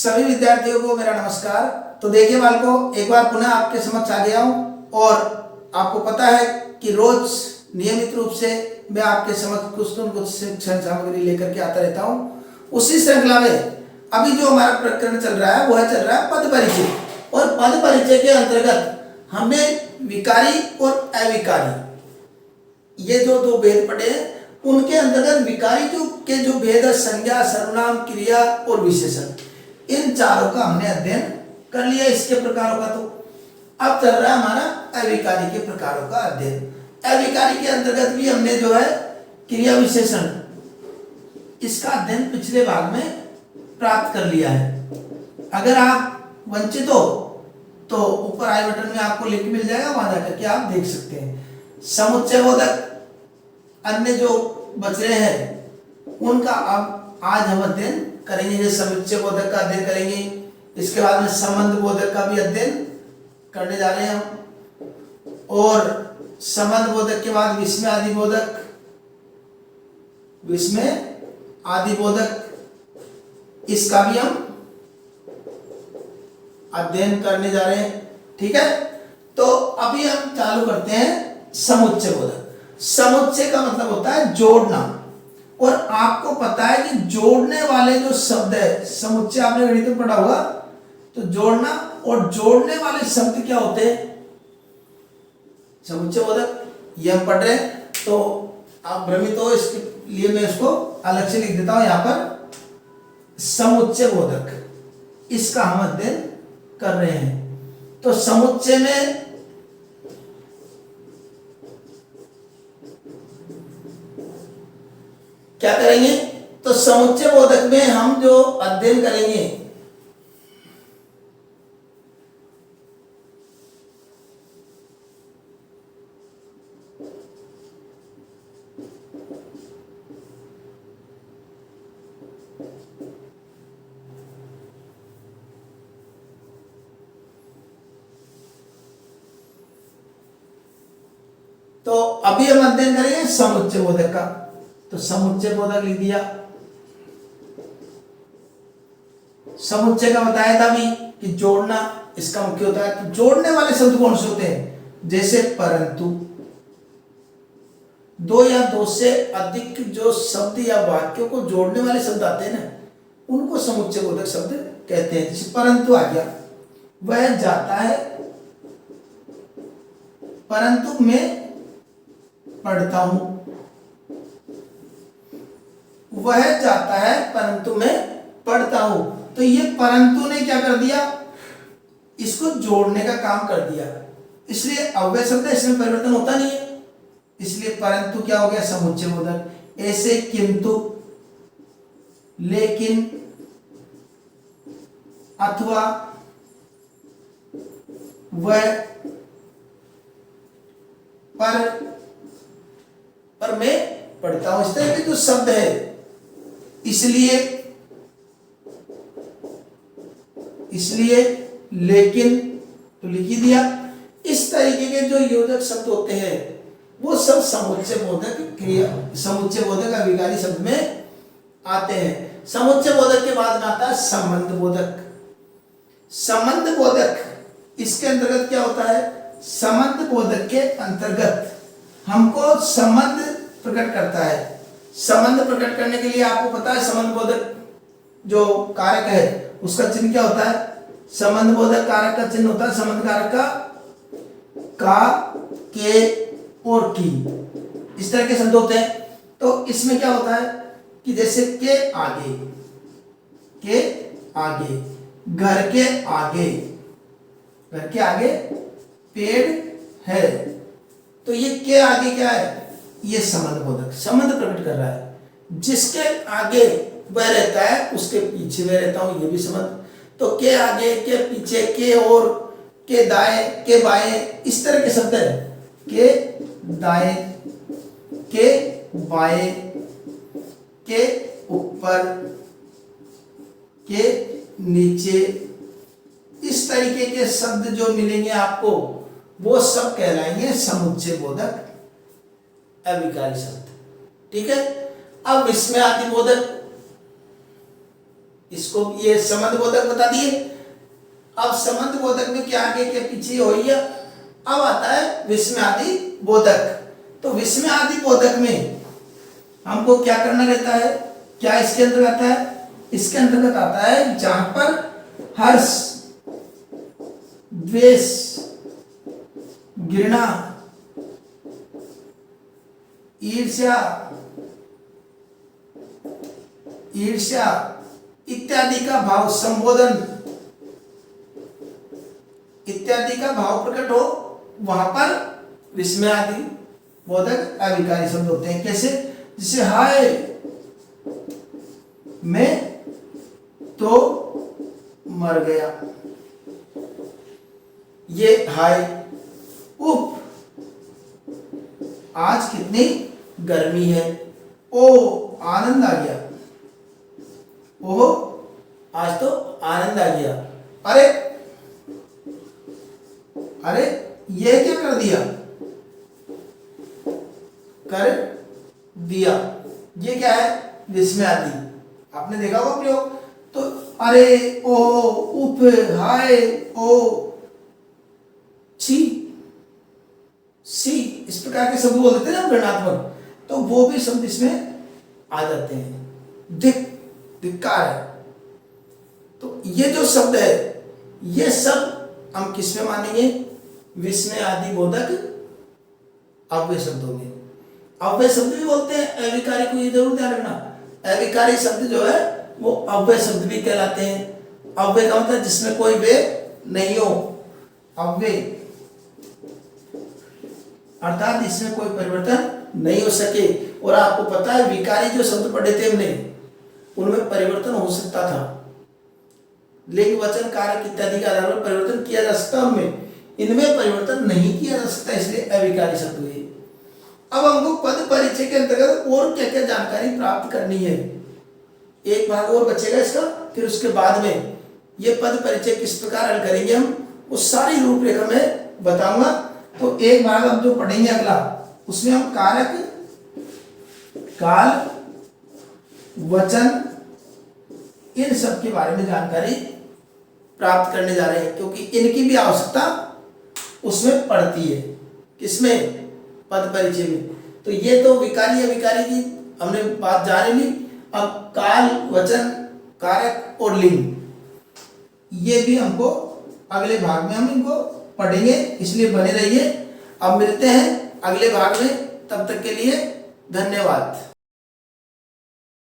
सभी विद्यार्थियों को मेरा नमस्कार। तो देखिए बालकों, एक बार पुनः आपके समक्ष आ गया हूँ और आपको पता है कि रोज नियमित रूप से मैं आपके समक्ष कुछ न कुछ शिक्षण सामग्री लेकर के आता रहता हूँ। उसी श्रृंखला में अभी जो हमारा प्रकरण चल रहा है वह चल रहा है पद परिचय। और पद परिचय के अंतर्गत हमने विकारी और अविकारी ये जो दो भेद पढ़े हैं, उनके अंतर्गत विकारी के जो भेद है संज्ञा, सर्वनाम, क्रिया और विशेषण, इन चारों का हमने अध्ययन कर लिया। इसके प्रकारों का तो अब चल रहा है हमारा अविकारी के प्रकारों का अध्ययन। अविकारी के अंतर्गत भी हमने जो है क्रिया विशेषण, इसका अध्ययन पिछले भाग में प्राप्त कर लिया है। अगर आप वंचित हो तो ऊपर आई बटन में आपको लिंक मिल जाएगा, वहां जाकर के आप देख सकते हैं। समुच्चय बोधक अन्य जो बच रहे हैं उनका अब आज हम अध्ययन करेंगे। जैसे समुच्चय बोधक का अध्ययन करेंगे, इसके बाद में संबंध बोधक का भी अध्ययन करने जा रहे हैं हम। और संबंध बोधक के बाद विस्मय आदि बोधक, विस्मय आदि बोधक, इसका भी हम अध्ययन करने जा रहे हैं। ठीक है, तो अभी हम चालू करते हैं समुच्चय बोधक। समुच्चय का मतलब होता है जोड़ना, और आपको पता है कि जोड़ने वाले जो शब्द है, समुच्चय आपने गणित में पढ़ा होगा, तो जोड़ना और जोड़ने वाले शब्द क्या होते हैं? समुच्चय बोधक ये हम पढ़ रहे हैं, तो आप भ्रमित हो इसके लिए मैं इसको अलग से लिख देता हूं यहां पर। समुच्चय बोधक, इसका हम अध्ययन कर रहे हैं। तो समुच्चय में क्या करेंगे? तो समुच्चय बोधक में हम जो अध्ययन करेंगे, तो अभी हम अध्ययन करेंगे समुच्चय बोधक का। तो समुच्चय बोधक लिख दिया। समुच्चय का बताया था अभी कि जोड़ना इसका मुख्य होता है। तो जोड़ने वाले शब्द कौन से होते हैं? जैसे परंतु, दो या दो से अधिक जो शब्द या वाक्यों को जोड़ने वाले शब्द आते हैं ना, उनको समुच्चय बोधक शब्द कहते हैं। जैसे परंतु आ गया, वह जाता है परंतु मैं पढ़ता हूं। वह जाता है परंतु मैं पढ़ता हूं। तो ये परंतु ने क्या कर दिया? इसको जोड़ने का काम कर दिया, इसलिए अव्यय शब्द है, इसमें परिवर्तन होता नहीं है, इसलिए परंतु क्या हो गया? समुच्चय बोधक। ऐसे किंतु, लेकिन, अथवा, वह, पर मैं पढ़ता हूं, इस तरह के जो शब्द है, इसलिए, लेकिन, तो लिख ही दिया। इस तरीके के जो योजक शब्द होते हैं वो सब समुच्चय बोधक क्रिया, समुच्चय बोधक अविकारी शब्द में आते हैं। समुच्चय बोधक के बाद में आता है संबंध बोधक। संबंध बोधक, इसके अंतर्गत क्या होता है? संबंध बोधक के अंतर्गत हमको संबंध प्रकट करता है। संबंध प्रकट करने के लिए आपको पता है संबंध बोधक जो कारक है उसका चिन्ह क्या होता है? संबंध बोधक कारक का चिन्ह होता है संबंध कारक का, के और की, इस तरह के शब्द होते हैं। तो इसमें क्या होता है कि जैसे के आगे, घर के आगे पेड़ है, तो ये के आगे क्या है? ये संबंध बोधक संबंध प्रकट कर रहा है। जिसके आगे वह रहता है उसके पीछे मैं रहता हूं, ये भी संबंध। तो के आगे, के पीछे, के और, के दाएं, के बाएं, इस तरह के शब्द है। के दाएं, के बाएं, के ऊपर, के नीचे, इस तरीके के शब्द जो मिलेंगे आपको वो सब कहलाएंगे समुच्चय बोधक अविकारी शब्द। ठीक है, अब विस्मय आदि बोधक, इसको ये संबंध बोधक बता दिए। अब संबंध बोधक में क्या आगे के पीछे हो गया। अब आता है विस्मयादि बोधक। तो विस्मयादि बोधक में हमको क्या करना रहता है, क्या इसके अंतर्गत आता है, इसके अंतर्गत आता है जहां पर हर्ष, द्वेष, घृणा, ईर्ष्या इत्यादि का भाव संबोधन इत्यादि का भाव प्रकट हो, वहां पर विस्मयादि बोधक अविकारी शब्द होते हैं। कैसे, जैसे हाय मैं तो मर गया, ये हाय। उप, आज कितनी गर्मी है। ओ, आनंद आ गया। ओहो, आज तो आनंद आ गया। अरे अरे ये क्या कर दिया, कर दिया, ये क्या है, विस्मयादि। आपने देखा होगा प्रयोग। तो अरे, ओ, उप, हाय, ओ, छी, सी, इस प्रकार के शब्द बोल देते हैं ना वर्णात्मक, तो वो भी शब्द इसमें आ जाते हैं। धिक्कार है। तो ये जो शब्द है, ये सब हम किस में मानेंगे, विस्मयादि बोधक अव्यय शब्दों में। अव्यय शब्द भी बोलते हैं अविकारी को, ये जरूर ध्यान रखना। अविकारी शब्द जो है वो अव्यय शब्द भी कहलाते हैं। अव्यय का मतलब जिसमें कोई वे नहीं हो, अव्यय अर्थात इसमें कोई परिवर्तन नहीं हो सके। और आपको पता है विकारी जो शब्द पढ़े थे हमने, उनमें परिवर्तन हो सकता था, लिंग वचन कारक इत्यादि के आधार पर परिवर्तन किया जा सकता है, उनमें इनमें परिवर्तन नहीं किया जा सकता, इसलिए अविकारी शब्द हुए। अब हमको पद परिचय के अंतर्गत और क्या क्या जानकारी प्राप्त करनी है, एक भाग और बचेगा इसका, फिर उसके बाद में ये पद परिचय किस प्रकार हल करेंगे हम, वो सारी रूपरेखा में बताऊंगा। तो एक भाग हम जो पढ़ेंगे अगला, उसमें हम कारक, काल, वचन, इन सब के बारे में जानकारी प्राप्त करने जा रहे हैं, क्योंकि इनकी भी आवश्यकता उसमें पड़ती है। किसमें, पद परिचय में। तो ये तो विकारी अविकारी की हमने बात जान ली। अब काल, वचन, कारक और लिंग, ये भी हमको अगले भाग में हम इनको पढ़ेंगे, इसलिए बने रहिए। अब मिलते हैं अगले भाग में, तब तक के लिए धन्यवाद।